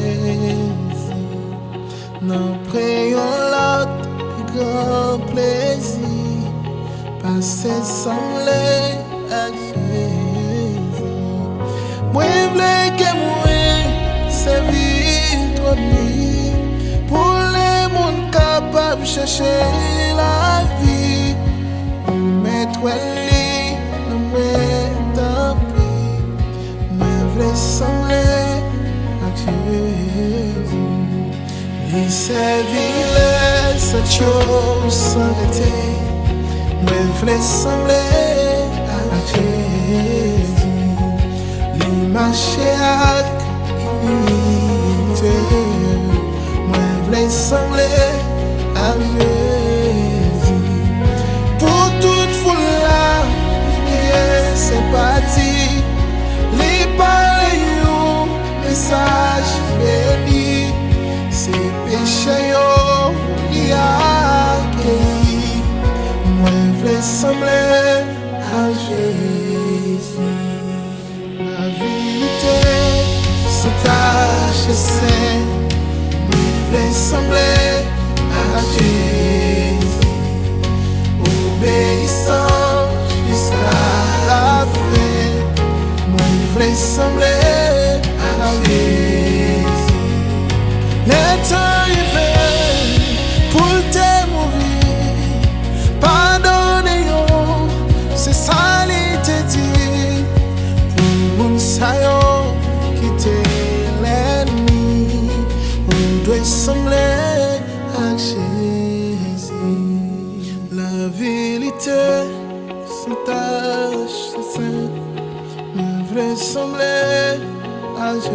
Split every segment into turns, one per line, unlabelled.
Jésus. Nous prions l'autre grand plaisir, passer semblé à Jésus. Moi, je veux que moi, servir trop nuit, pour les mondes capables de chercher la vie. Mettre lit, nous mettons pris, mais vrai sembler à Jésus. Il servir cette chose sans arrêter, mais vrai sembler à Jésus. Il marchait à imiter, mais vrai sembler à Jésus. Pour toute foule là, c'est parti. Les paroles, message béni. C'est péché, il y a accueilli. Moi, je veux sembler à Jésus. La vérité, c'est tâche saint. Moi, je veux sembler à Jésus. Obéissant jusqu'à la fin, moi je veux sembler à Jésus. Le temps arrivé pour te mourir, pardonnez-moi, c'est ça qu'il te dit. Pour mon saillot quitter l'ennemi, on doit sembler à Jésus. La vérité, c'est tâche, c'est saint, mais vrai sembler à Jésus.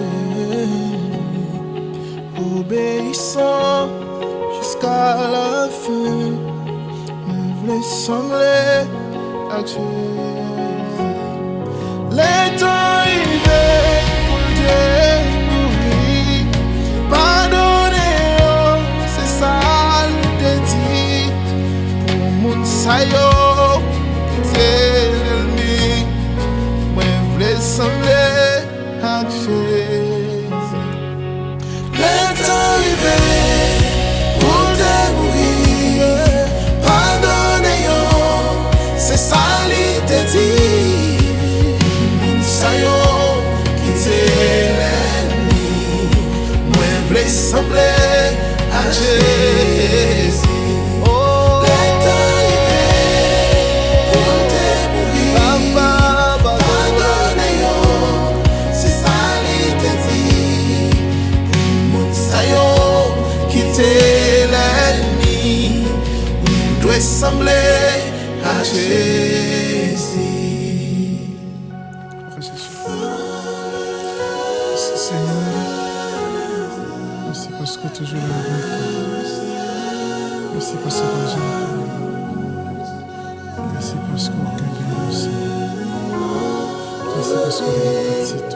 Obéissant jusqu'à la fin, mais vrai sembler à Jésus. Les temps arrivés pour Dieu nourrir, pardonnez-moi, c'est ça le dit. Pour mon saillot, c'est l'ennemi, moi je veux sembler à Jésus. Le temps arrivé pour te mourir, pardonnez-moi, c'est ça qu'il te dit. Mon saillot quitter l'ennemi, moi je veux sembler à Jésus. Sembler à Jésus.
Merci Seigneur. Merci parce que toujours là avec nous. Merci parce que Merci parce qu'on gagne aussi. Merci parce qu'on est petit.